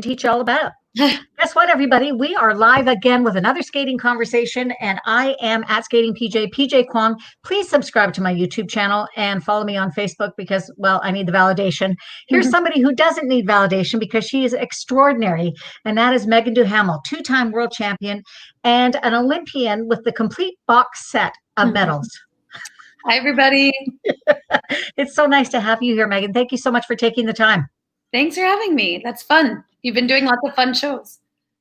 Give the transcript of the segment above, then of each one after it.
teach you all about it. Guess what, everybody? We are live again with another skating conversation, and I am at Skating PJ Kwong. Please subscribe to my YouTube channel and follow me on Facebook because, well, I need the validation. Here's somebody who doesn't need validation because she is extraordinary, and that is Meaghan Duhamel, two-time world champion and an Olympian with the complete box set of medals. Hi, everybody. It's so nice to have you here, Meaghan. Thank you so much for taking the time. Thanks for having me. That's fun. You've been doing lots of fun shows.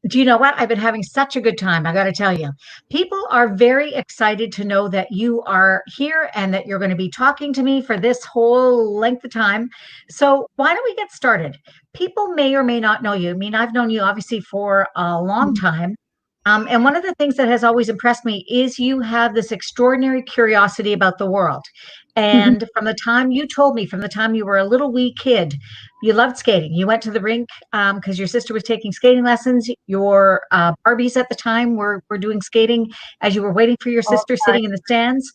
Do you know what? I've been having such a good time. I got to tell you, people are very excited to know that you are here and that you're going to be talking to me for this whole length of time. So why don't we get started? People may or may not know you. I mean, I've known you obviously for a long time. And one of the things that has always impressed me is you have this extraordinary curiosity about the world. And from the time you told me, from the time you were a little wee kid, you loved skating. You went to the rink because your sister was taking skating lessons. Your Barbies at the time were doing skating as you were waiting for your sister sitting in the stands.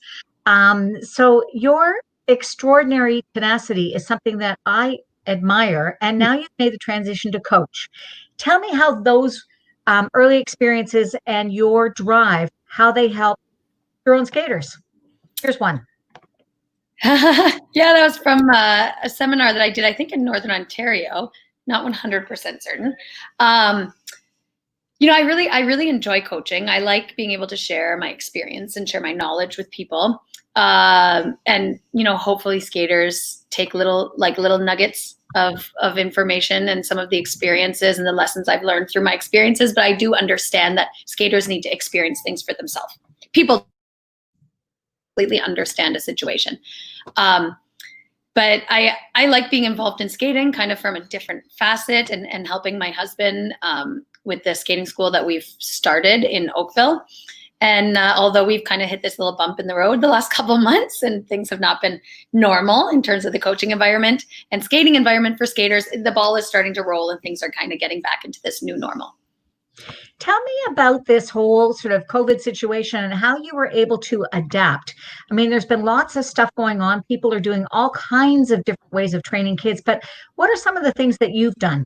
So your extraordinary tenacity is something that I admire. And now you've made the transition to coach. Tell me how those early experiences and your drive, how they help your own skaters. Here's one. Yeah, that was from a seminar that I did, I think in Northern Ontario, not 100% certain. You know, I really enjoy coaching. I like being able to share my experience and share my knowledge with people. And, you know, hopefully skaters take little nuggets of information and some of the experiences and the lessons I've learned through my experiences. But I do understand that skaters need to experience things for themselves. People completely understand a situation. But I like being involved in skating kind of from a different facet and helping my husband with the skating school that we've started in Oakville. And although we've kind of hit this little bump in the road the last couple of months and things have not been normal in terms of the coaching environment and skating environment for skaters, the ball is starting to roll and things are kind of getting back into this new normal. Tell me about this whole sort of COVID situation and how you were able to adapt. I mean, there's been lots of stuff going on. People are doing all kinds of different ways of training kids, but what are some of the things that you've done?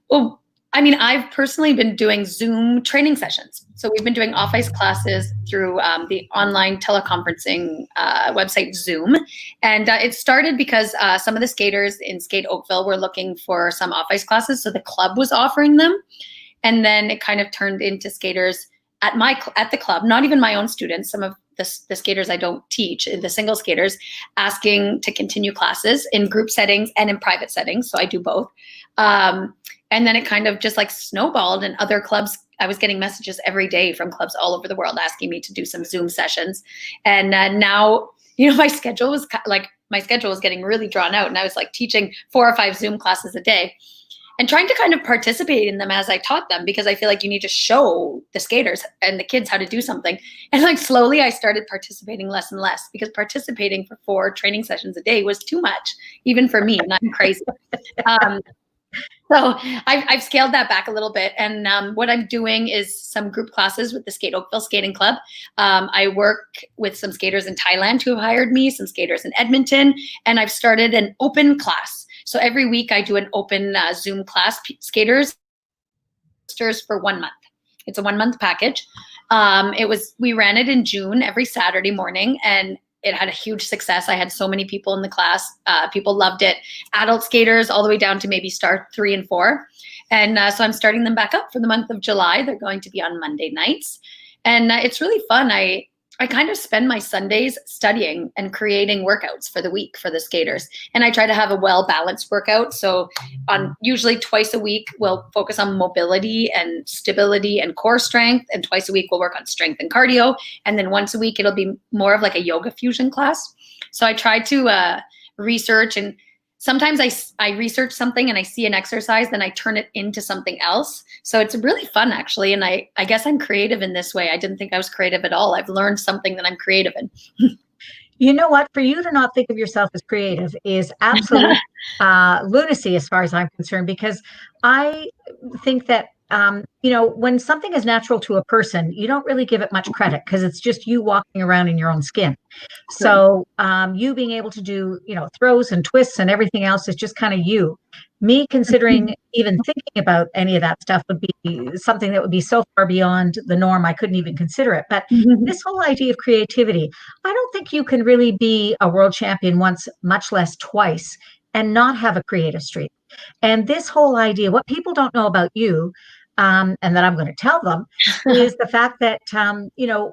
Well, I mean, I've personally been doing Zoom training sessions. So we've been doing off-ice classes through the online teleconferencing website Zoom. And it started because some of the skaters in Skate Oakville were looking for some off-ice classes. So the club was offering them. And then it kind of turned into skaters at the club, not even my own students, some of the skaters I don't teach, the single skaters, asking to continue classes in group settings and in private settings. So I do both. And then it kind of just like snowballed, and other clubs, I was getting messages every day from clubs all over the world asking me to do some Zoom sessions. And now, you know, my schedule was getting really drawn out, and I was like teaching 4 or 5 Zoom classes a day and trying to kind of participate in them as I taught them, because I feel like you need to show the skaters and the kids how to do something. And like slowly I started participating less and less, because participating for 4 training sessions a day was too much, even for me, and I'm crazy. So I've scaled that back a little bit. And what I'm doing is some group classes with the Skate Oakville Skating Club. I work with some skaters in Thailand who have hired me, some skaters in Edmonton, and I've started an open class. So every week I do an open Zoom class, skaters for 1 month. It's a 1-month package. We ran it in June every Saturday morning, and it had a huge success. I had so many people in the class. People loved it. Adult skaters all the way down to maybe star 3 and 4. And so I'm starting them back up for the month of July. They're going to be on Monday nights. And it's really fun. I kind of spend my Sundays studying and creating workouts for the week for the skaters. And I try to have a well-balanced workout. So usually twice a week, we'll focus on mobility and stability and core strength. And twice a week, we'll work on strength and cardio. And then once a week, it'll be more of like a yoga fusion class. So I try to research, and sometimes I research something and I see an exercise, then I turn it into something else. So it's really fun, actually. And I guess I'm creative in this way. I didn't think I was creative at all. I've learned something that I'm creative in. You know what? For you to not think of yourself as creative is absolute lunacy as far as I'm concerned, because I think that when something is natural to a person, you don't really give it much credit because it's just you walking around in your own skin. Right. So you being able to do, throws and twists and everything else is just kind of you. Me considering even thinking about any of that stuff would be something that would be so far beyond the norm, I couldn't even consider it. But this whole idea of creativity, I don't think you can really be a world champion once, much less twice, and not have a creative streak. And this whole idea, what people don't know about you, and that I'm going to tell them, is the fact that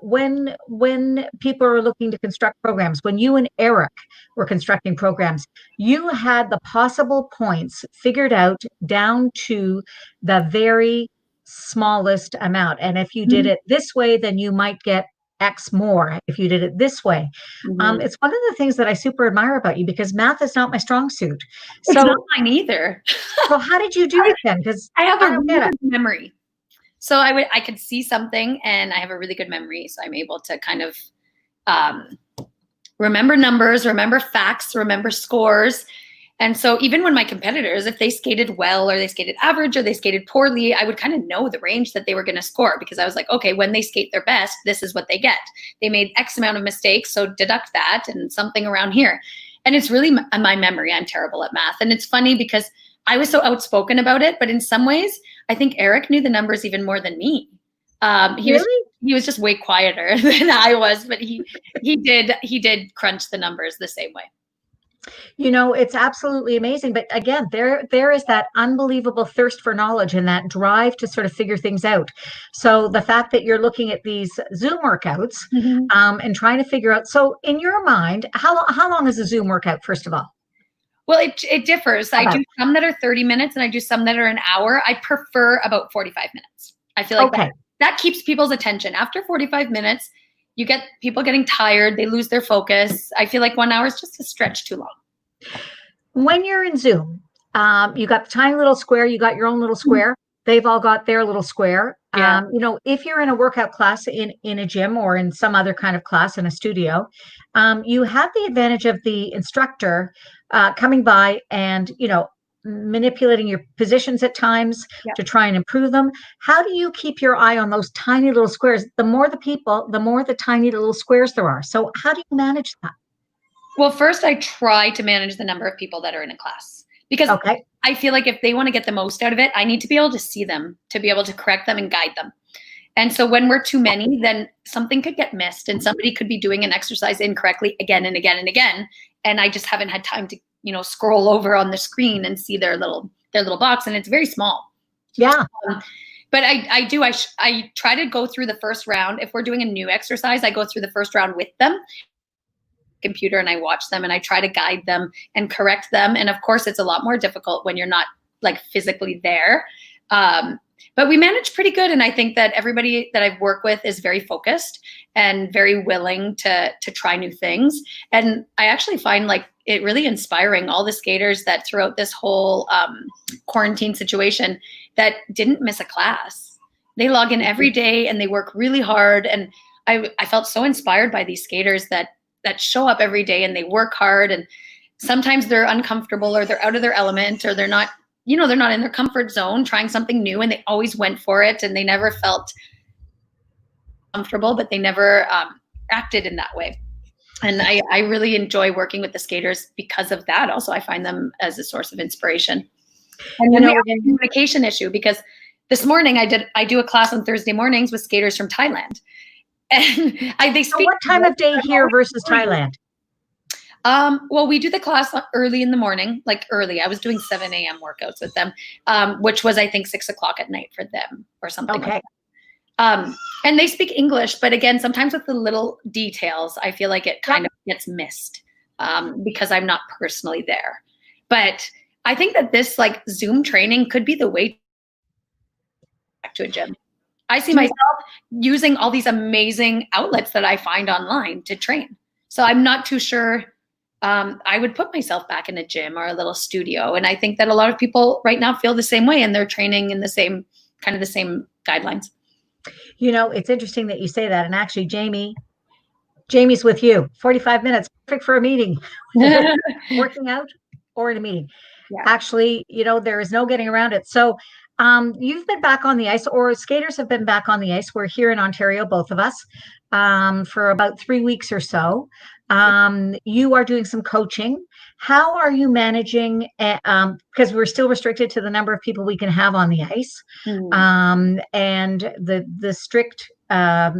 when people are looking to construct programs, when you and Eric were constructing programs, you had the possible points figured out down to the very smallest amount. And if you did it this way, then you might get X more if you did it this way. It's one of the things that I super admire about you because math is not my strong suit. It's So, not mine either. so how did you do it then? Because I have I a don't really get it. good memory. So I could see something and I have a really good memory. So I'm able to kind of remember numbers, remember facts, remember scores. And so even when my competitors, if they skated well or they skated average or they skated poorly, I would kind of know the range that they were going to score because I was like, okay, when they skate their best, this is what they get. They made X amount of mistakes, so deduct that and something around here. And it's really my memory. I'm terrible at math. And it's funny because I was so outspoken about it, but in some ways, I think Eric knew the numbers even more than me. He was just way quieter than I was, but he did crunch the numbers the same way. It's absolutely amazing. But again, there is that unbelievable thirst for knowledge and that drive to sort of figure things out. So the fact that you're looking at these Zoom workouts and trying to figure out. So in your mind, how long is a Zoom workout, first of all? Well, it differs. I do some that are 30 minutes and I do some that are an hour. I prefer about 45 minutes. I feel like that keeps people's attention. After 45 minutes, you get people getting tired. They lose their focus. I feel like 1 hour is just a stretch too long. When you're in Zoom, you got the tiny little square, you got your own little square. They've all got their little square. Yeah. If you're in a workout class in a gym or in some other kind of class in a studio, you have the advantage of the instructor coming by and, manipulating your positions at times to try and improve them. How do you keep your eye on those tiny little squares? The more the people, the more the tiny little squares there are. So how do you manage that? Well, first I try to manage the number of people that are in a class because I feel like if they want to get the most out of it, I need to be able to see them, to be able to correct them and guide them. And so when we're too many, then something could get missed and somebody could be doing an exercise incorrectly again and again and again. And I just haven't had time to, scroll over on the screen and see their little box. And it's very small. Yeah. But I try to go through the first round. If we're doing a new exercise, I go through the first round with them, computer, and I watch them and I try to guide them and correct them. And of course, it's a lot more difficult when you're not like physically there. But we manage pretty good. And I think that everybody that I've worked with is very focused and very willing to try new things. And I actually find like it really inspiring, all the skaters that throughout this whole quarantine situation that didn't miss a class. They log in every day and they work really hard. And I felt so inspired by these skaters that show up every day and they work hard. And sometimes they're uncomfortable or they're out of their element or they're not in their comfort zone trying something new, and they always went for it and they never felt comfortable, but they never acted in that way. And I really enjoy working with the skaters because of that. Also, I find them as a source of inspiration. And then we have a communication issue because this morning I do a class on Thursday mornings with skaters from Thailand. And they speak. So what time of day here versus Thailand? Well, we do the class early in the morning, like early. I was doing 7 a.m. workouts with them, which was, I think, 6 o'clock at night for them or something like that. And they speak English, but again, sometimes with the little details, I feel like it kind of gets missed because I'm not personally there. But I think that this like Zoom training could be the way back to a gym. I see myself using all these amazing outlets that I find online to train. So I'm not too sure. I would put myself back in a gym or a little studio. And I think that a lot of people right now feel the same way and they're training in the same guidelines. It's interesting that you say that. And actually, Jamie's with you. 45 minutes, perfect for a meeting, working out or in a meeting. Yeah. Actually, there is no getting around it. So You've been back on the ice, or skaters have been back on the ice. We're here in Ontario, both of us, for about 3 weeks or so. You are doing some coaching. How are you managing? Because we're still restricted to the number of people we can have on the ice, Mhm. and the strict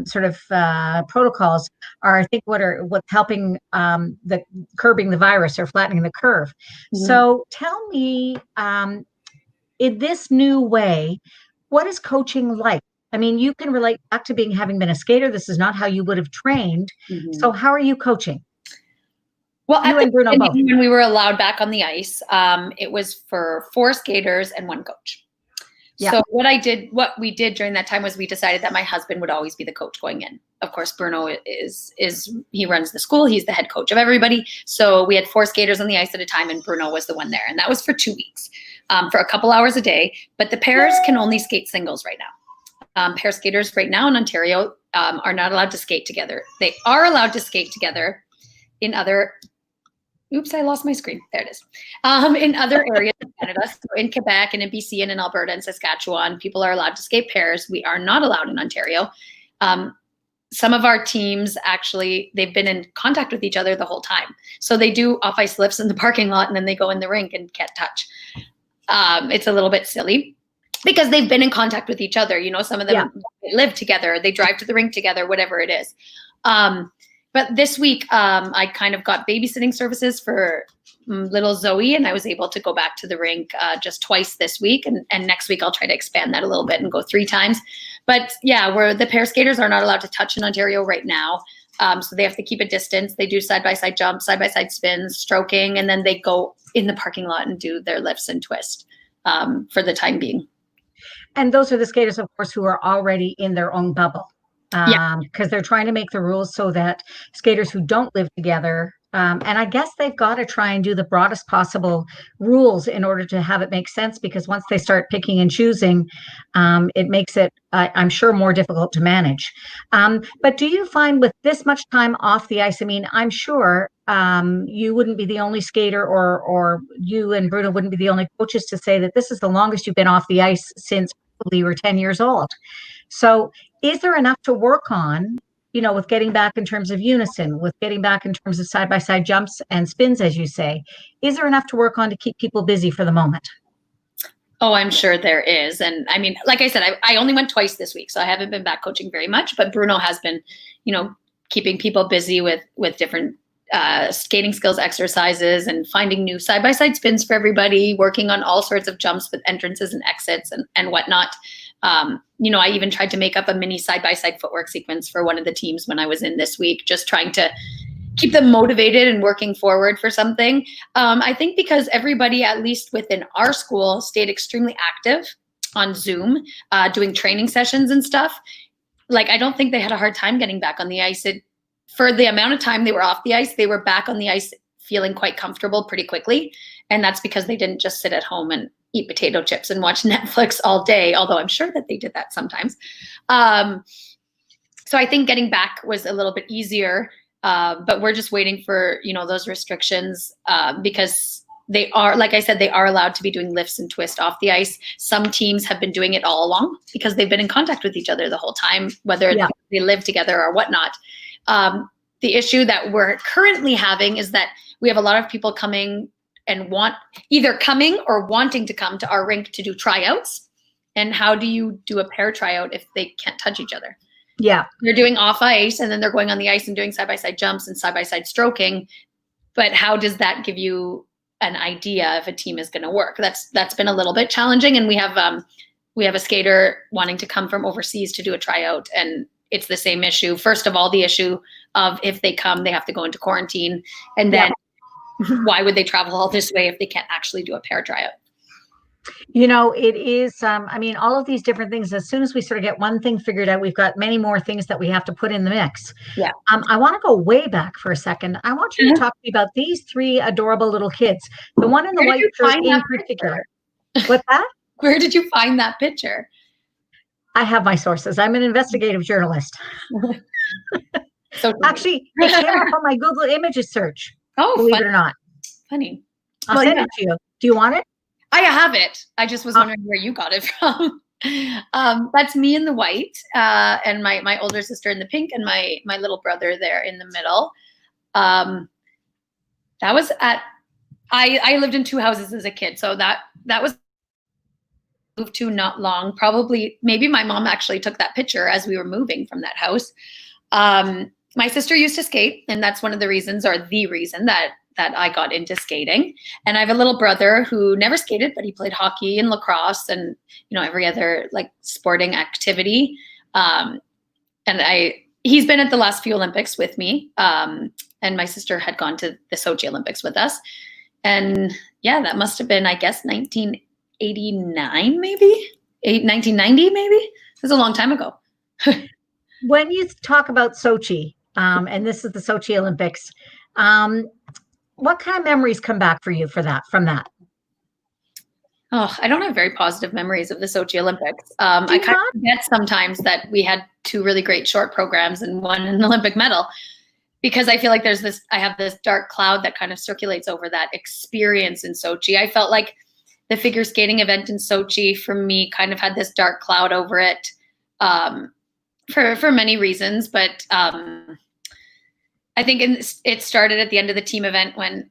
sort of protocols are, I think, what's helping the curbing the virus or flattening the curve. Mhm. So tell me, in this new way, what is coaching like? I mean, you can relate back to having been a skater. This is not how you would have trained. So Mhm. how are you coaching? Well, at You the and Bruno both. beginning, when we were allowed back on the ice, it was for 4 skaters and 1 coach. Yeah. So what we did during that time was we decided that my husband would always be the coach going in. Of course, Bruno is he runs the school. He's the head coach of everybody. So we had 4 skaters on the ice at a time, and Bruno was the one there, and that was for 2 weeks, for a couple hours a day. But the pairs can only skate singles right now. Pair skaters right now in Ontario are not allowed to skate together. They are allowed to skate together in other. Oops, I lost my screen. There it is. In other areas of Canada, so in Quebec and in BC and in Alberta and Saskatchewan, people are allowed to skate pairs. We are not allowed in Ontario. Some of our teams actually, they've been in contact with each other the whole time. So they do off-ice lifts in the parking lot, and then they go in the rink and can't touch. It's a little bit silly because they've been in contact with each other. Some of them live together, they drive to the rink together, whatever it is. But this week, I kind of got babysitting services for little Zoe, and I was able to go back to the rink just twice this week. And next week, I'll try to expand that a little bit and go 3 times. But yeah, the pair skaters are not allowed to touch in Ontario right now. So they have to keep a distance. They do side-by-side jumps, side-by-side spins, stroking, and then they go in the parking lot and do their lifts and twist for the time being. And those are the skaters, of course, who are already in their own bubble. Yeah. Because they're trying to make the rules so that skaters who don't live together, and I guess they've got to try and do the broadest possible rules in order to have it make sense, because once they start picking and choosing, it makes it, I'm sure, more difficult to manage. But do you find with this much time off the ice, I mean, I'm sure you wouldn't be the only skater, or you and Bruno wouldn't be the only coaches to say that this is the longest you've been off the ice since probably you were 10 years old. So is there enough to work on, with getting back in terms of unison, with getting back in terms of side-by-side jumps and spins, as you say? Is there enough to work on to keep people busy for the moment? Oh, I'm sure there is. And I mean, like I said, I only went twice this week, so I haven't been back coaching very much, but Bruno has been, keeping people busy with different skating skills exercises and finding new side-by-side spins for everybody, working on all sorts of jumps with entrances and exits and whatnot. I even tried to make up a mini side-by-side footwork sequence for one of the teams when I was in this week, just trying to keep them motivated and working forward for something. I think because everybody, at least within our school, stayed extremely active on Zoom, doing training sessions and stuff. Like, I don't think they had a hard time getting back on the ice. For the amount of time they were off the ice, they were back on the ice feeling quite comfortable pretty quickly. And that's because they didn't just sit at home and eat potato chips and watch Netflix all day, although I'm sure that they did that sometimes. So I think getting back was a little bit easier, but we're just waiting for, those restrictions because they are, like I said, they are allowed to be doing lifts and twists off the ice. Some teams have been doing it all along because they've been in contact with each other the whole time, whether they live together or whatnot. The issue that we're currently having is that we have a lot of people coming and either coming or wanting to come to our rink to do tryouts. And how do you do a pair tryout if they can't touch each other? Yeah. They're doing off ice and then they're going on the ice and doing side-by-side jumps and side-by-side stroking. But how does that give you an idea if a team is going to work? That's been a little bit challenging. And we have a skater wanting to come from overseas to do a tryout, and it's the same issue. First of all, the issue of if they come, they have to go into quarantine. And then why would they travel all this way if they can't actually do a pair tryout? It is, all of these different things, as soon as we sort of get one thing figured out, we've got many more things that we have to put in the mix. Yeah. I want to go way back for a second. I want you to talk to me about these 3 adorable little kids. The one in the white shirt in particular. What's that? Where did you find that picture? I have my sources. I'm an investigative journalist. So actually, it came up on my Google Images search. Oh, believe it or not. Funny. I'll send it to you. Do you want it? I have it. I just was wondering where you got it from. That's me in the white, and my older sister in the pink, and my little brother there in the middle. That was at, I lived in 2 houses as a kid, so that was moved to not long. Probably, maybe my mom actually took that picture as we were moving from that house. My sister used to skate, and that's one of the reasons, or the reason that I got into skating. And I have a little brother who never skated, but he played hockey and lacrosse and, you know, every other like sporting activity. And he's been at the last few Olympics with me. And my sister had gone to the Sochi Olympics with us. And yeah, that must have been, I guess, 1989, maybe 1990, maybe. It was a long time ago. When you talk about Sochi, and this is the Sochi Olympics, what kind of memories come back for you from that? Oh, I don't have very positive memories of the Sochi Olympics. I kind of forget sometimes that we had 2 really great short programs and won an Olympic medal, because I feel like I have this dark cloud that kind of circulates over that experience in Sochi. I felt like the figure skating event in Sochi for me kind of had this dark cloud over it, for many reasons. But I think it started at the end of the team event when,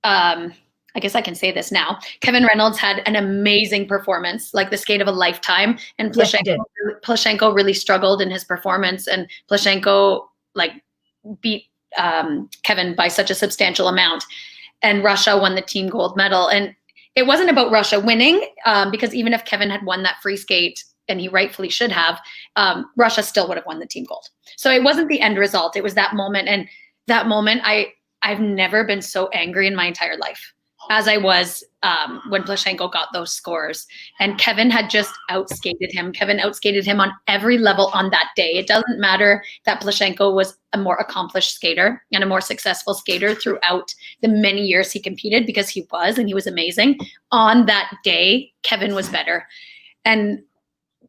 I guess I can say this now, Kevin Reynolds had an amazing performance, like the skate of a lifetime. And Plushenko really struggled in his performance, and Plushenko like beat Kevin by such a substantial amount. And Russia won the team gold medal. And it wasn't about Russia winning, because even if Kevin had won that free skate, and he rightfully should have, Russia still would have won the team gold. So it wasn't the end result. It was that moment. And that moment, I've never been so angry in my entire life as I was when Plushenko got those scores. And Kevin had just outskated him. Kevin outskated him on every level on that day. It doesn't matter that Plushenko was a more accomplished skater and a more successful skater throughout the many years he competed, because he was, and he was amazing. On that day, Kevin was better. And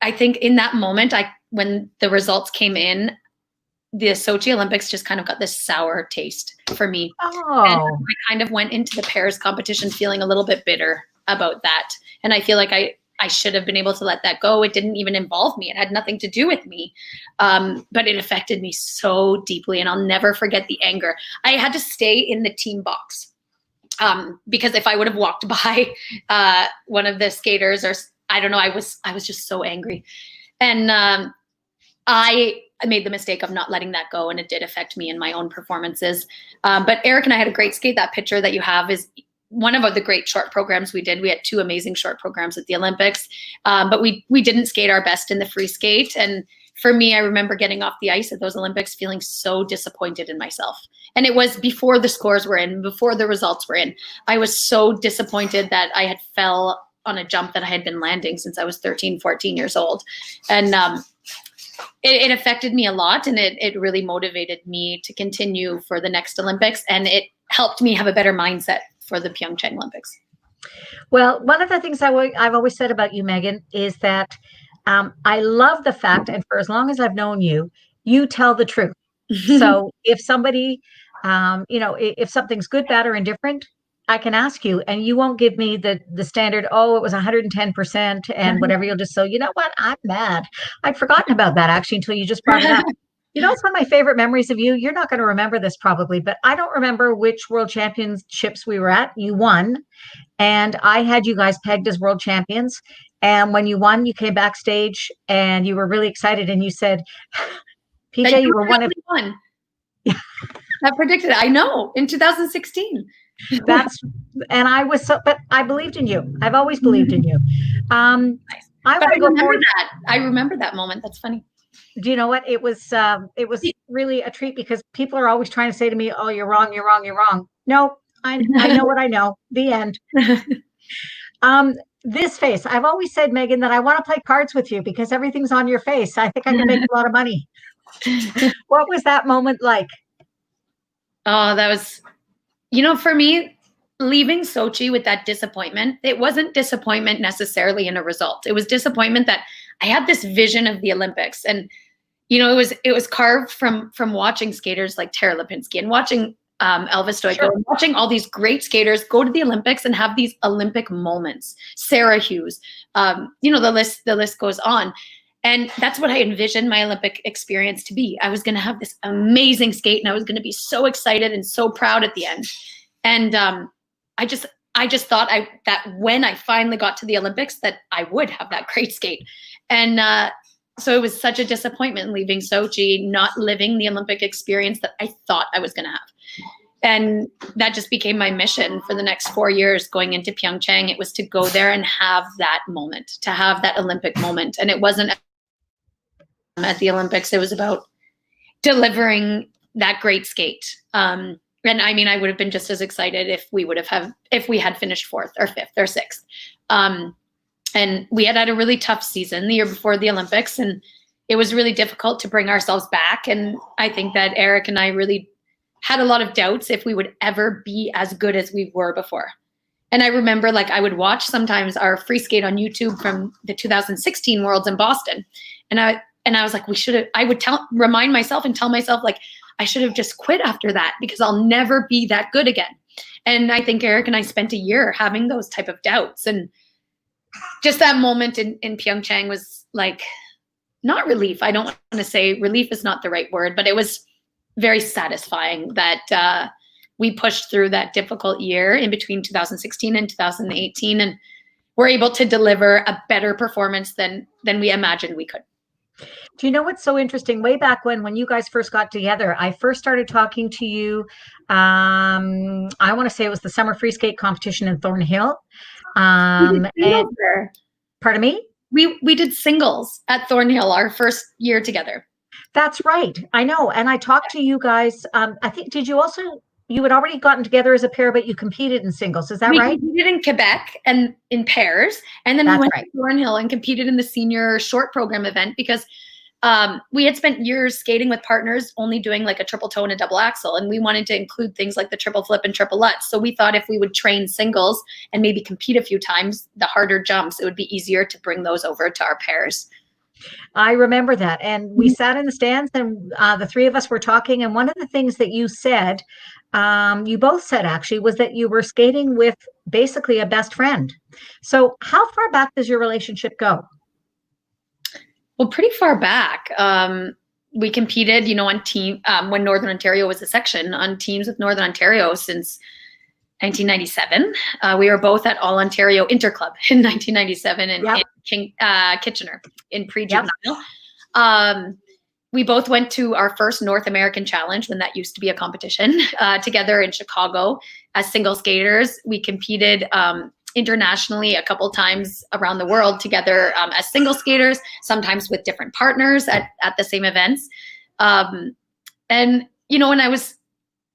I think in that moment, when the results came in, the Sochi Olympics just kind of got this sour taste for me. Oh. And I kind of went into the pairs competition feeling a little bit bitter about that. And I feel like I should have been able to let that go. It didn't even involve me. It had nothing to do with me. But it affected me so deeply, and I'll never forget the anger. I had to stay in the team box, because if I would have walked by one of the skaters, or I don't know, I was just so angry. And I made the mistake of not letting that go, and it did affect me in my own performances. But Eric and I had a great skate. That picture that you have is one of the great short programs we did. We had 2 amazing short programs at the Olympics, but we didn't skate our best in the free skate. And for me, I remember getting off the ice at those Olympics feeling so disappointed in myself. And it was before the scores were in, before the results were in. I was so disappointed that I had fell on a jump that I had been landing since I was 13, 14 years old. And it affected me a lot, and it really motivated me to continue for the next Olympics, and it helped me have a better mindset for the Pyeongchang Olympics. Well, one of the things I've always said about you, Meaghan, is that I love the fact, and for as long as I've known you, you tell the truth. So if somebody, if something's good, bad, or indifferent, I can ask you, and you won't give me the standard, oh, it was 110% and whatever. You'll just say, you know what, I'm mad. I'd forgotten about that actually until you just brought it up. You know, it's one of my favorite memories of you. You're not going to remember this probably, but I don't remember which world championships we were at. You won, and I had you guys pegged as world champions. And when you won, you came backstage and you were really excited, and you said, PJ, you were one of one. I predicted it. I know, in 2016. And I was but I believed in you. I've always believed in you. I remember that moment. That's funny. Do you know what? It was really a treat, because people are always trying to say to me, oh, you're wrong, you're wrong, you're wrong. No, I know what I know. The end. This face, I've always said, Meaghan, that I want to play cards with you because everything's on your face. I think I can make a lot of money. What was that moment like? Oh, that was, for me, leaving Sochi with that disappointment, it wasn't disappointment necessarily in a result. It was disappointment that I had this vision of the Olympics, and it was carved from watching skaters like Tara Lipinski and watching Elvis Stoiko, Sure. and watching all these great skaters go to the Olympics and have these Olympic moments. Sarah Hughes, the list goes on. And that's what I envisioned my Olympic experience to be. I was going to have this amazing skate, and I was going to be so excited and so proud at the end. And I just thought that when I finally got to the Olympics, that I would have that great skate. And so it was such a disappointment leaving Sochi, not living the Olympic experience that I thought I was going to have. And that just became my mission for the next 4 years going into Pyeongchang. It was to go there and have that moment, to have that Olympic moment. And it wasn't at the Olympics. It was about delivering that great skate. And I mean, I would have been just as excited if we had finished 4th or 5th or 6th. And we had a really tough season the year before the Olympics, and it was really difficult to bring ourselves back. And I think that Eric and I really had a lot of doubts if we would ever be as good as we were before. And I remember, like, I would watch sometimes our free skate on YouTube from the 2016 Worlds in Boston. And I was like, I would remind myself and tell myself, like, I should have just quit after that because I'll never be that good again. And I think Eric and I spent a year having those type of doubts. And just that moment in Pyeongchang was like, not relief. I don't want to say relief is not the right word, but it was very satisfying that we pushed through that difficult year in between 2016 and 2018, and were able to deliver a better performance than we imagined we could. Do you know what's so interesting? Way back when you guys first got together, I first started talking to you. I want to say it was the summer free skate competition in Thornhill. And pardon me? We did singles at Thornhill our first year together. That's right. I know. And I talked to you guys. I think, you had already gotten together as a pair, but you competed in singles. Is that right? We competed in Quebec and in pairs. And then we went to Thornhill and competed in the senior short program event because we had spent years skating with partners, only doing like a triple toe and a double axel. And we wanted to include things like the triple flip and triple lutz. So we thought if we would train singles and maybe compete a few times, the harder jumps, it would be easier to bring those over to our pairs. I remember that. And we sat in the stands and the three of us were talking. And one of the things that you said, you both said actually, was that you were skating with basically a best friend. So how far back does your relationship go? Well, pretty far back. We competed, on team when Northern Ontario was a section, on teams with Northern Ontario since 1997. We were both at All Ontario Interclub in 1997 in Kitchener in pre-juvenile. We both went to our first North American Challenge when that used to be a competition together in Chicago as single skaters. We competed internationally a couple times around the world together as single skaters, sometimes with different partners at the same events. And, when I was,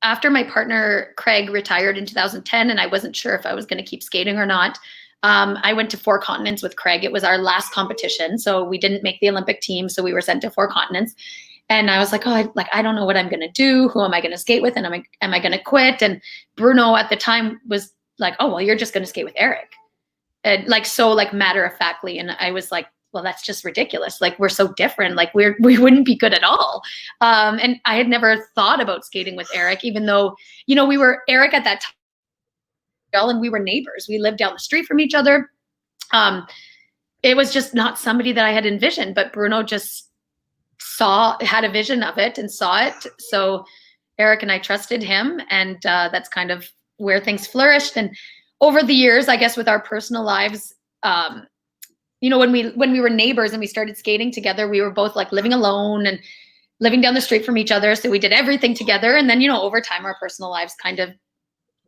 after my partner Craig retired in 2010 and I wasn't sure if I was going to keep skating or not, I went to 4 continents with Craig. It was our last competition. So we didn't make the Olympic team. So we were sent to 4 continents. And I was like, I don't know what I'm going to do. Who am I going to skate with? And am I going to quit? And Bruno at the time was like, oh, well, you're just going to skate with Eric. And so matter of factly. And I was like, well, that's just ridiculous. Like, we're so different. Like we wouldn't be good at all. And I had never thought about skating with Eric, even though, we were Eric at that time. And we were neighbors. We lived down the street from each other. It was just not somebody that I had envisioned, but Bruno just had a vision of it and saw it. So Eric and I trusted him, and that's kind of where things flourished. And over the years, I guess with our personal lives, when we were neighbors and we started skating together, we were both like living alone and living down the street from each other. So we did everything together. And then, over time, our personal lives kind of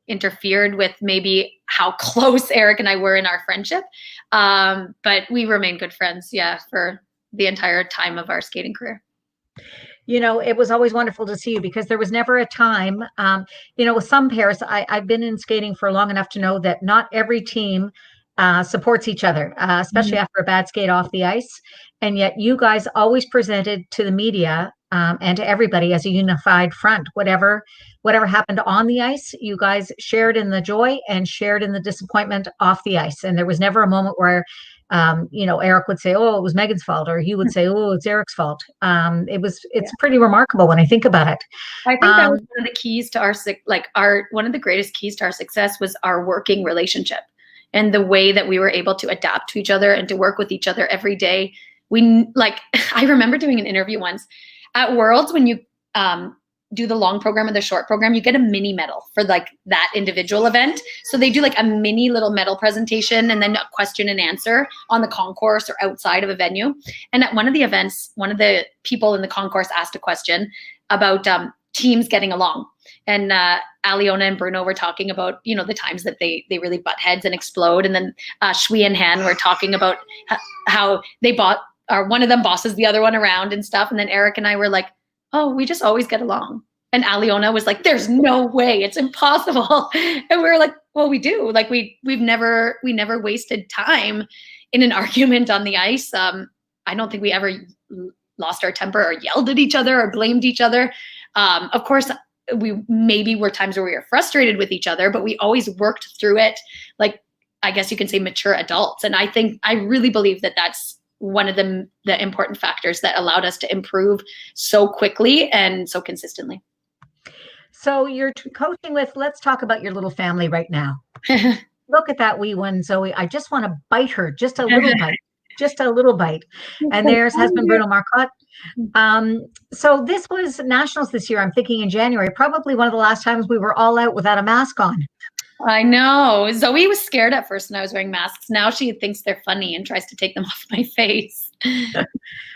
interfered with maybe how close Eric and I were in our friendship. But we remained good friends, for the entire time of our skating career. It was always wonderful to see you because there was never a time, with some pairs, I've been in skating for long enough to know that not every team supports each other, especially after a bad skate off the ice. And yet you guys always presented to the media and to everybody as a unified front. Whatever happened on the ice, you guys shared in the joy and shared in the disappointment off the ice. And there was never a moment where Eric would say, "Oh, it was Meaghan's fault," or he would say, "Oh, it's Eric's fault." It's pretty remarkable when I think about it. I think that was one of the keys to one of the greatest keys to our success was our working relationship and the way that we were able to adapt to each other and to work with each other every day. I remember doing an interview once at Worlds when you do the long program or the short program, you get a mini medal for like that individual event. So they do like a mini little medal presentation and then a question and answer on the concourse or outside of a venue. And at one of the events, one of the people in the concourse asked a question about teams getting along. And Aliona and Bruno were talking about, the times that they really butt heads and explode. And then Shui and Han were talking about how one of them bosses the other one around and stuff. And then Eric and I were like, oh, we just always get along. And Aliona was like, there's no way, it's impossible. And we were like, well, we do. Like we never wasted time in an argument on the ice. I don't think we ever lost our temper or yelled at each other or blamed each other. Of course, we maybe were times where we were frustrated with each other, but we always worked through it. Like, I guess you can say mature adults. And I really believe that that's one of the important factors that allowed us to improve so quickly and so consistently. So you're coaching with, let's talk about your little family right now. Look at that wee one, Zoe. I just want to bite her, just a little bite, just a little bite. And there's husband Bruno Marcotte. So this was nationals this year, I'm thinking in January, probably one of the last times we were all out without a mask on. I know. Zoe was scared at first when I was wearing masks. Now she thinks they're funny and tries to take them off my face. Do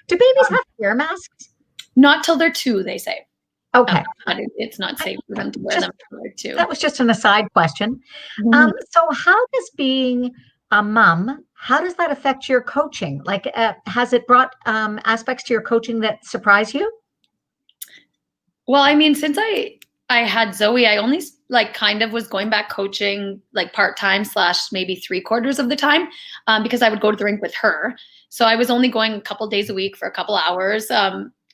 babies have to wear masks? Not till they're 2, they say. Okay. It's not safe for them to wear them till they're 2. That was just an aside question. So how does being a mom, how does that affect your coaching? Like, has it brought aspects to your coaching that surprise you? Well, I mean, since I had Zoe, I only kind of was going back coaching like part-time / maybe 3/4 of the time because I would go to the rink with her. So I was only going a couple days a week for a couple hours.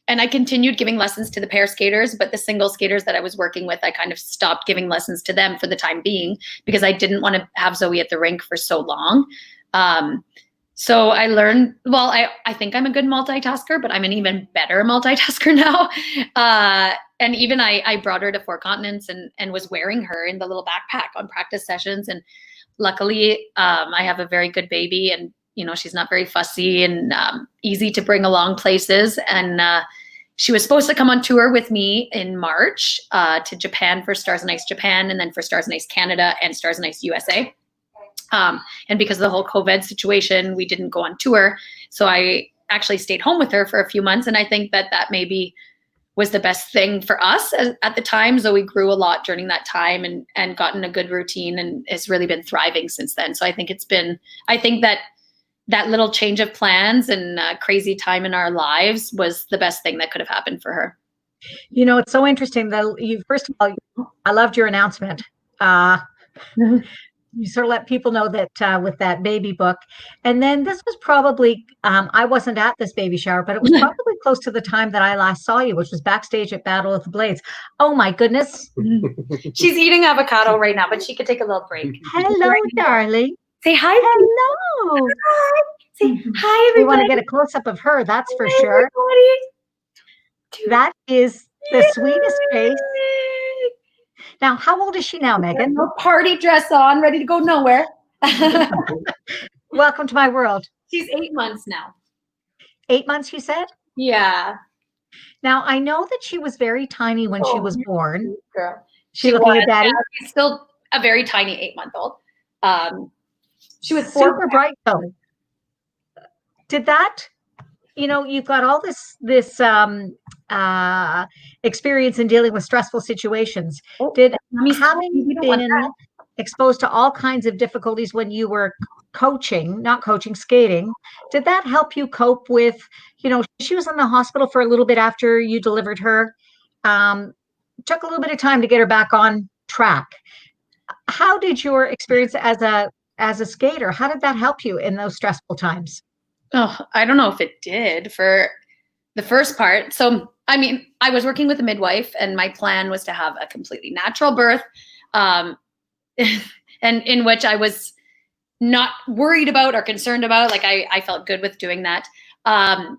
And I continued giving lessons to the pair skaters, but the single skaters that I was working with, I kind of stopped giving lessons to them for the time being because I didn't want to have Zoe at the rink for so long. So I learned, well, I think I'm a good multitasker, but I'm an even better multitasker now. And even I brought her to 4 continents and was wearing her in the little backpack on practice sessions. And luckily, I have a very good baby and, she's not very fussy and easy to bring along places. And she was supposed to come on tour with me in March to Japan for Stars and Ice Japan, and then for Stars and Ice Canada and Stars and Ice USA. And because of the whole COVID situation, we didn't go on tour. So I actually stayed home with her for a few months. And I think that maybe was the best thing for us at the time. Zoe grew a lot during that time and gotten a good routine and has really been thriving since then. So I think that little change of plans and crazy time in our lives was the best thing that could have happened for her. It's so interesting that first of all, I loved your announcement. You sort of let people know that with that baby book. And then this was probably, I wasn't at this baby shower, but it was probably close to the time that I last saw you, which was backstage at Battle of the Blades. Oh my goodness. She's eating avocado right now, but she could take a little break. Hello, darling. Say hi. Hello. Hi. Say hi, everybody. We want to get a close-up of her, that's for sure. That is the sweetest face. Now, how old is she now, Meaghan? No party dress on, ready to go nowhere. Welcome to my world. She's 8 months now. 8 months, you said? Yeah. Now, I know that she was very tiny when she was born. Girl. She looking at daddy? She's still a very tiny 8-month-old. She was super bright, though. Did that, you've got all this experience in dealing with stressful situations. Did having been exposed to all kinds of difficulties when you were skating, did that help you cope with, she was in the hospital for a little bit after you delivered her, took a little bit of time to get her back on track. How did your experience as a skater, how did that help you in those stressful times? Oh, I don't know if it did for the first part. So, I mean, I was working with a midwife and my plan was to have a completely natural birth, and in which I was not worried about or concerned about. Like I felt good with doing that. And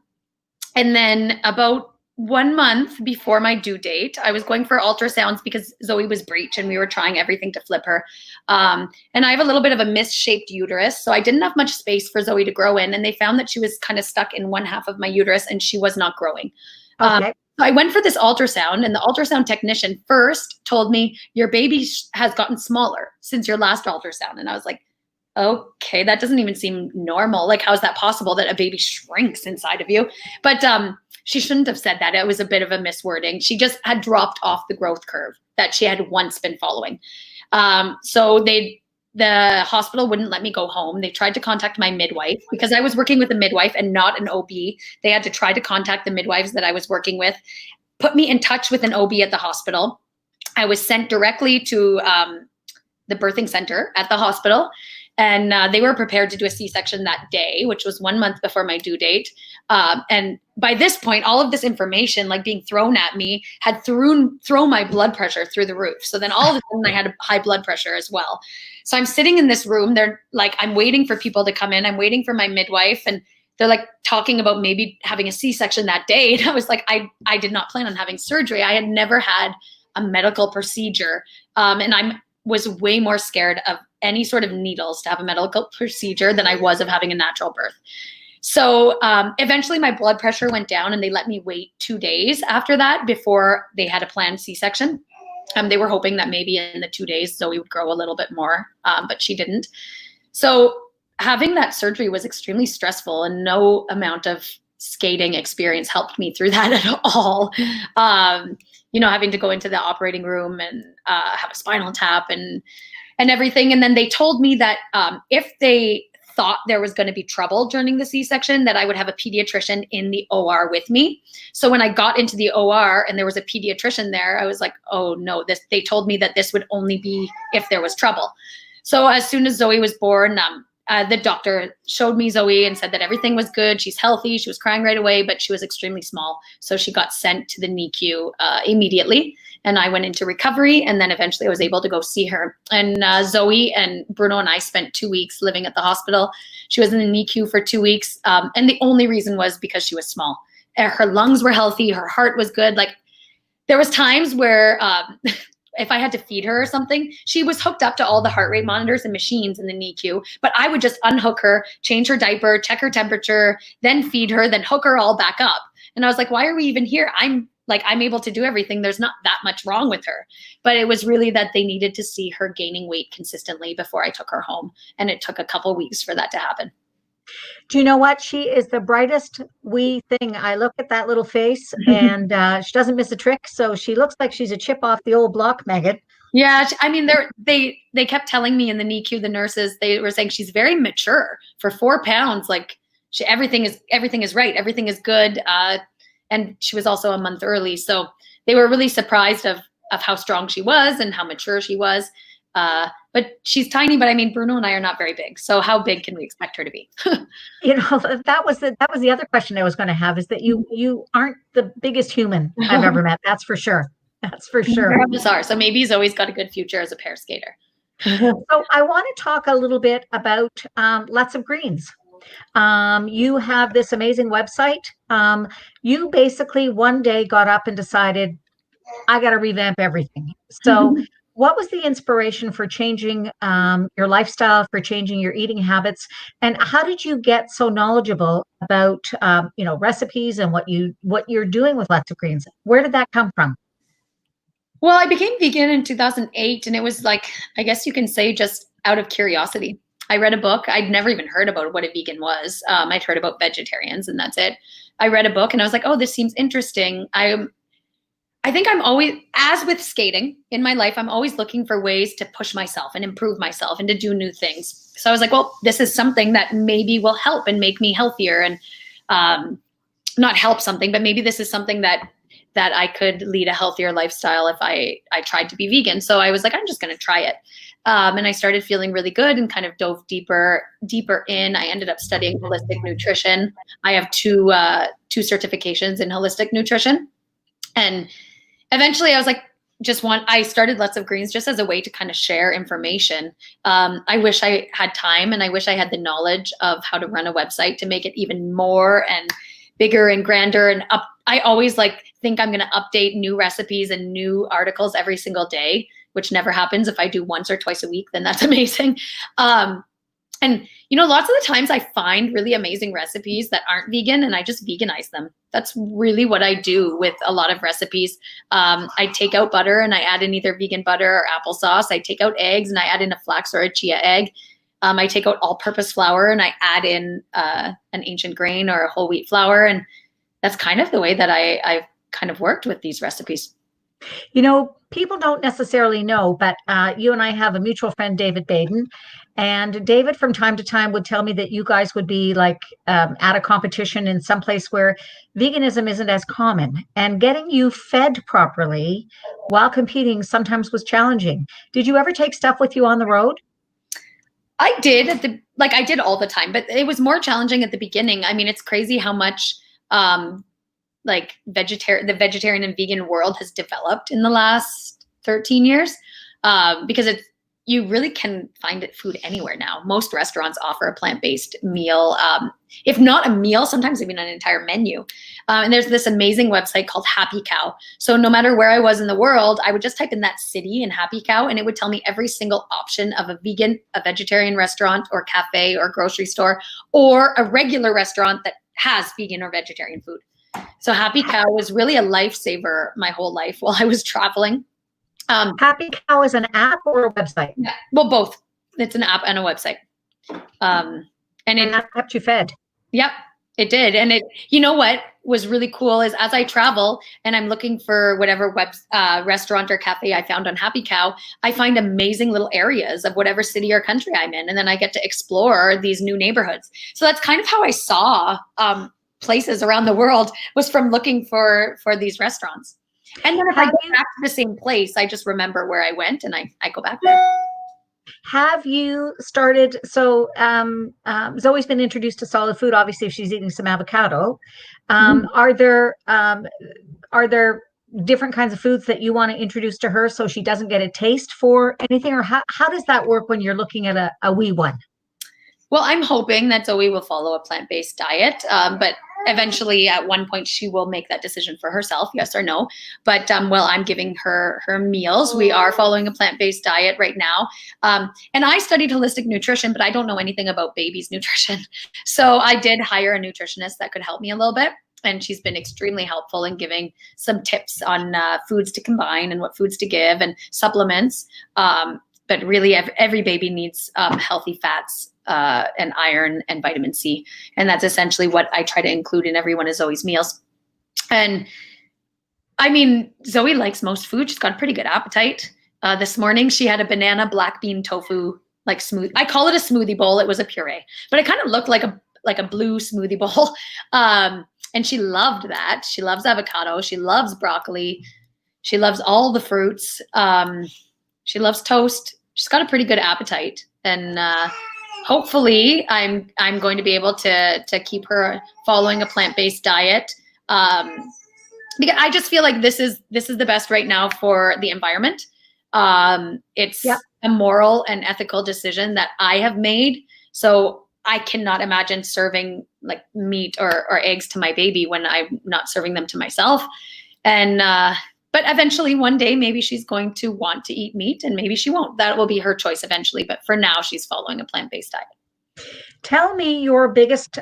then about 1 month before my due date, I was going for ultrasounds because Zoe was breech and we were trying everything to flip her. And I have a little bit of a misshaped uterus, so I didn't have much space for Zoe to grow in. And they found that she was kind of stuck in one half of my uterus and she was not growing. Okay. So I went for this ultrasound, and the ultrasound technician first told me, your baby has gotten smaller since your last ultrasound. And I was like, okay, that doesn't even seem normal. Like, how is that possible that a baby shrinks inside of you? But she shouldn't have said that. It was a bit of a miswording. She just had dropped off the growth curve that she had once been following. So the hospital wouldn't let me go home. They tried to contact my midwife because I was working with a midwife and not an OB. They had to try to contact the midwives that I was working with, put me in touch with an OB at the hospital. I was sent directly to the birthing center at the hospital. And they were prepared to do a C-section that day, which was 1 month before my due date. And by this point, all of this information, like being thrown at me, had thrown my blood pressure through the roof. So then all of a sudden I had a high blood pressure as well. So I'm sitting in this room. They're like, I'm waiting for people to come in. I'm waiting for my midwife. And they're like talking about maybe having a C-section that day. And I was like, I did not plan on having surgery. I had never had a medical procedure. And I was way more scared of any sort of needles to have a medical procedure than I was of having a natural birth. So eventually my blood pressure went down and they let me wait 2 days after that before they had a planned C-section. They were hoping that maybe in the 2 days Zoe would grow a little bit more, but she didn't. So having that surgery was extremely stressful, and no amount of skating experience helped me through that at all. Having to go into the operating room and have a spinal tap and everything. And then they told me that if they thought there was going to be trouble during the C-section, that I would have a pediatrician in the OR with me. So when I got into the OR and there was a pediatrician there, I was like, oh no, they told me that this would only be if there was trouble. So as soon as Zoe was born, the doctor showed me Zoe and said that everything was good. She's healthy. She was crying right away, but she was extremely small. So she got sent to the NICU immediately. And I went into recovery. And then eventually I was able to go see her. And Zoe and Bruno and I spent 2 weeks living at the hospital. She was in the NICU for 2 weeks. And the only reason was because she was small. Her lungs were healthy. Her heart was good. Like, there was times where if I had to feed her or something, she was hooked up to all the heart rate monitors and machines in the NICU, but I would just unhook her, change her diaper, check her temperature, then feed her, then hook her all back up. And I was like, why are we even here? I'm able to do everything. There's not that much wrong with her. But it was really that they needed to see her gaining weight consistently before I took her home. And it took a couple of weeks for that to happen. Do you know what? She is the brightest wee thing. I look at that little face and she doesn't miss a trick. So she looks like she's a chip off the old block, Meaghan. Yeah, I mean, they kept telling me in the NICU, the nurses, they were saying she's very mature for 4 pounds. Like, everything is right, everything is good, and she was also a month early, so they were really surprised of how strong she was and how mature she was. But she's tiny. But I mean, Bruno and I are not very big, so how big can we expect her to be? That was the other question I was going to have, is that you aren't the biggest human I've ever met. That's for sure. That's for sure. Bizarre. So maybe Zoe's got a good future as a pair skater. So I want to talk a little bit about Lots of Greens. You have this amazing website. You basically one day got up and decided, I got to revamp everything. So what was the inspiration for changing your lifestyle, for changing your eating habits? And how did you get so knowledgeable about recipes and what you're doing with Lots of Greens? Where did that come from? Well, I became vegan in 2008, and it was like, I guess you can say, just out of curiosity. I read a book. I'd never even heard about what a vegan was. I'd heard about vegetarians, and that's it. I read a book and I was like, oh, this seems interesting. I think I'm always, as with skating in my life, I'm always looking for ways to push myself and improve myself and to do new things. So I was like, well, this is something that maybe will help and make me healthier, and not help something, but maybe this is something that I could lead a healthier lifestyle if I tried to be vegan. So I was like, I'm just going to try it. And I started feeling really good and kind of dove deeper in. I ended up studying holistic nutrition. I have two certifications in holistic nutrition. And eventually I was like, I started Lots of Greens just as a way to kind of share information. I wish I had time, and I wish I had the knowledge of how to run a website to make it even more and bigger and grander and up. I always think I'm going to update new recipes and new articles every single day, which never happens. If I do once or twice a week, then that's amazing. And, lots of the times I find really amazing recipes that aren't vegan, and I just veganize them. That's really what I do with a lot of recipes. I take out butter and I add in either vegan butter or applesauce. I take out eggs and I add in a flax or a chia egg. I take out all-purpose flour and I add in an ancient grain or a whole wheat flour. And that's kind of the way that I've kind of worked with these recipes. People don't necessarily know, but you and I have a mutual friend, David Baden. And David, from time to time, would tell me that you guys would be at a competition in some place where veganism isn't as common. And getting you fed properly while competing sometimes was challenging. Did you ever take stuff with you on the road? I did I did all the time, but it was more challenging at the beginning. I mean, it's crazy how much the vegetarian and vegan world has developed in the last 13 years, because you really can find food anywhere now. Most restaurants offer a plant-based meal. If not a meal, sometimes even an entire menu. And there's this amazing website called Happy Cow. So no matter where I was in the world, I would just type in that city in Happy Cow, and it would tell me every single option of a vegan, a vegetarian restaurant or cafe or grocery store, or a regular restaurant that has vegan or vegetarian food. So Happy Cow was really a lifesaver my whole life while I was traveling. Happy Cow is an app or a website? Yeah, well, both. It's an app and a website. And that kept you fed. Yep, it did. And what was really cool is as I travel and I'm looking for whatever restaurant or cafe I found on Happy Cow, I find amazing little areas of whatever city or country I'm in. And then I get to explore these new neighborhoods. So that's kind of how I saw places around the world, was from looking for these restaurants. And then if I go back to the same place, I just remember where I went and I go back there. Have you started? So Zoe's been introduced to solid food. Obviously, if she's eating some avocado, are there different kinds of foods that you want to introduce to her so she doesn't get a taste for anything? Or how does that work when you're looking at a wee one? Well, I'm hoping that Zoe will follow a plant-based diet, but eventually at one point she will make that decision for herself, yes or no. But while I'm giving her meals, we are following a plant-based diet right now. And I studied holistic nutrition, but I don't know anything about babies' nutrition. So I did hire a nutritionist that could help me a little bit. And she's been extremely helpful in giving some tips on foods to combine and what foods to give and supplements. But really every baby needs healthy fats and iron and vitamin C. And that's essentially what I try to include in every one of Zoe's meals. And I mean, Zoe likes most food. She's got a pretty good appetite. This morning, she had a banana black bean tofu smoothie. I call it a smoothie bowl. It was a puree, but it kind of looked like a blue smoothie bowl. And she loved that. She loves avocado. She loves broccoli. She loves all the fruits. She loves toast. She's got a pretty good appetite. And hopefully I'm going to be able to keep her following a plant-based diet. Because I just feel like this is the best right now for the environment. It's a moral and ethical decision that I have made. So I cannot imagine serving meat or eggs to my baby when I'm not serving them to myself. And but eventually one day, maybe she's going to want to eat meat and maybe she won't. That will be her choice eventually. But for now, she's following a plant-based diet. Tell me your biggest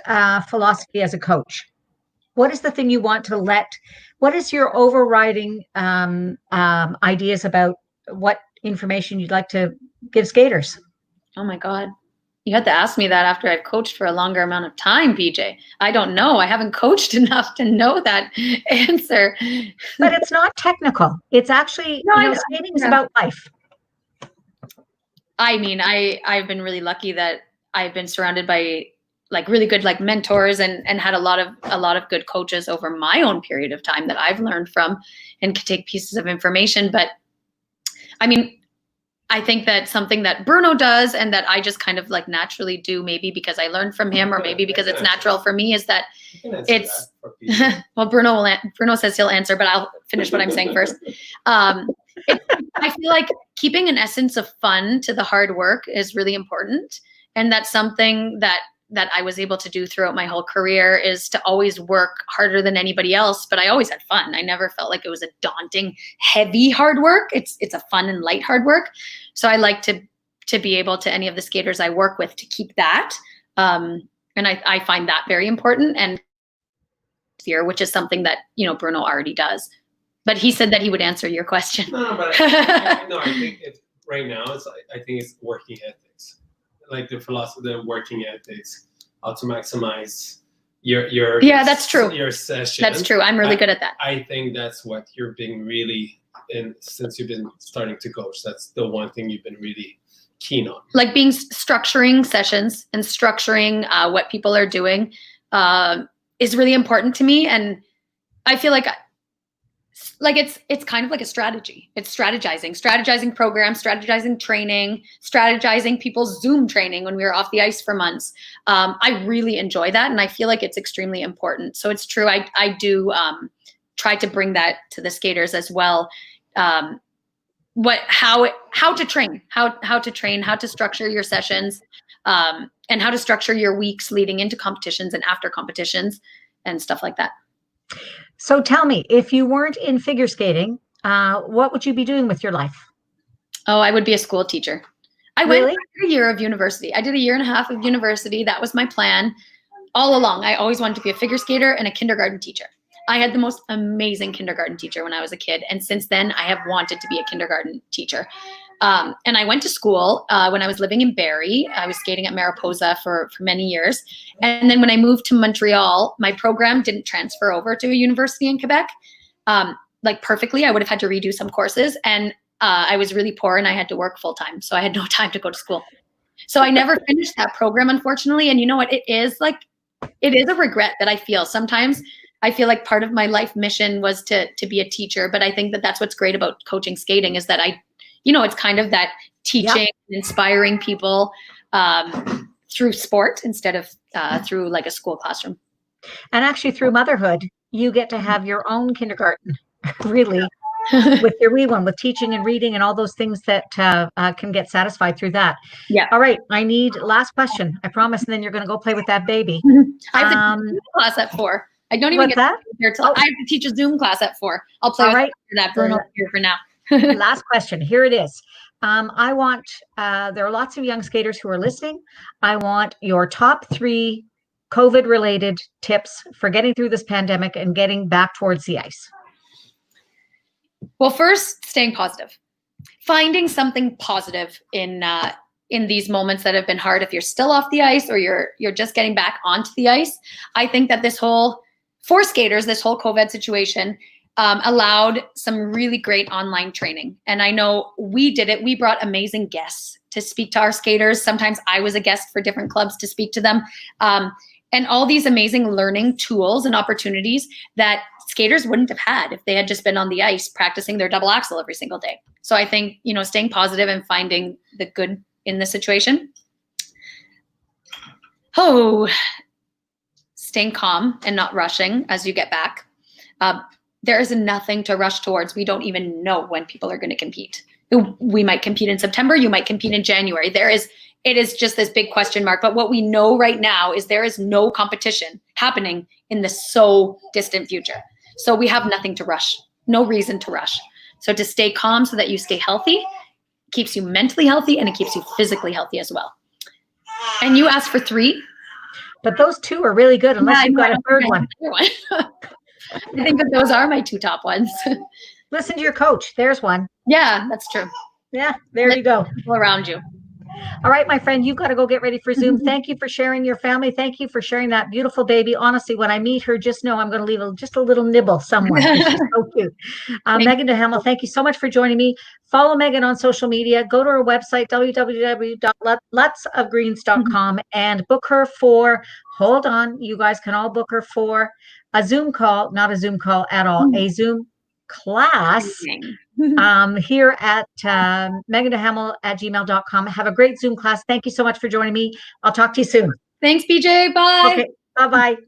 philosophy as a coach. What is the thing you want to what is your overriding ideas about what information you'd like to give skaters? Oh my God. You had to ask me that after I've coached for a longer amount of time, PJ. I don't know. I haven't coached enough to know that answer. But it's not technical. It's actually, skating is about life. I mean, I've been really lucky that I've been surrounded by really good mentors and had a lot of good coaches over my own period of time that I've learned from and could take pieces of information. But I mean, I think that something that Bruno does and that I just kind of naturally do, maybe because I learned from him or maybe because it's natural for me, is that it's well, Bruno says he'll answer, but I'll finish what I'm saying first. I feel like keeping an essence of fun to the hard work is really important. And that's something that I was able to do throughout my whole career, is to always work harder than anybody else, but I always had fun. I never felt like it was a daunting, heavy hard work. It's a fun and light hard work. So I like to be able to, any of the skaters I work with, to keep that. And I find that very important, and fear, which is something that, Bruno already does. But he said that he would answer your question. No, but I think right now I think it's working ethics, like the philosophy, the working ethics, how to maximize your that's true. Your session. That's true. I'm really good at that. I think that's what you're being really in since you've been starting to coach. That's the one thing you've been really keen on. Like structuring sessions and structuring what people are doing is really important to me, and I feel like it's kind of like a strategy. It's strategizing programs, strategizing training, strategizing people's Zoom training when we were off the ice for months. I really enjoy that, and I feel like it's extremely important. So it's true. I do try to bring that to the skaters as well. How to train, how to structure your sessions, and how to structure your weeks leading into competitions and after competitions and stuff like that. So tell me, if you weren't in figure skating, what would you be doing with your life? Oh, I would be a school teacher. I went through a year of university. I did a year and a half of university. That was my plan all along. I always wanted to be a figure skater and a kindergarten teacher. I had the most amazing kindergarten teacher when I was a kid. And since then, I have wanted to be a kindergarten teacher. And I went to school when I was living in Barrie. I was skating at Mariposa for many years. And then when I moved to Montreal, my program didn't transfer over to a university in Quebec. Perfectly, I would have had to redo some courses. And I was really poor and I had to work full time. So I had no time to go to school. So I never finished that program, unfortunately. And you know what? It is a regret that I feel. Sometimes I feel like part of my life mission was to be a teacher. But I think that that's what's great about coaching skating, is that it's kind of that teaching, inspiring people through sport instead of through like a school classroom. And actually through motherhood, you get to have your own kindergarten, really, with your wee one, with teaching and reading and all those things that can get satisfied through that. Yeah. All right. I need last question. I promise. And then you're going to go play with that baby. I have to teach a class at 4. I don't even get there till I have to teach a Zoom class at 4. I'll play with that Bruno here for now. Last question. Here it is. I want, there are lots of young skaters who are listening. I want your top 3 COVID-related tips for getting through this pandemic and getting back towards the ice. Well, first, staying positive. Finding something positive in these moments that have been hard. If you're still off the ice or you're just getting back onto the ice, I think that for skaters, this whole COVID situation allowed some really great online training. And I know we did it. We brought amazing guests to speak to our skaters. Sometimes I was a guest for different clubs to speak to them. And all these amazing learning tools and opportunities that skaters wouldn't have had if they had just been on the ice practicing their double axel every single day. So I think, staying positive and finding the good in the situation. Staying calm and not rushing as you get back. There is nothing to rush towards. We don't even know when people are going to compete. We might compete in September. You might compete in January. It is just this big question mark. But what we know right now is there is no competition happening in the so distant future. So we have nothing to rush, no reason to rush. So to stay calm so that you stay healthy, keeps you mentally healthy, and it keeps you physically healthy as well. And you asked for 3. But those 2 are really good, unless you've got a third one. I think that those are my 2 top ones. Listen to your coach. There's one. Yeah, that's true. Yeah, there you go. People around you. All right, my friend, you've got to go get ready for Zoom. Thank you for sharing your family. Thank you for sharing that beautiful baby. Honestly, when I meet her, just know I'm going to leave just a little nibble somewhere. She's so cute. Meaghan Duhamel, thank you so much for joining me. Follow Meaghan on social media. Go to her website, www.lutzofgreens.com, and book her for, hold on, you guys can all book her for a Zoom call, not a Zoom call at all, a Zoom class here at meaghanduhamel@gmail.com. Have a great Zoom class. Thank you so much for joining me. I'll talk to you soon. Thanks, BJ. Bye. Okay. Bye-bye.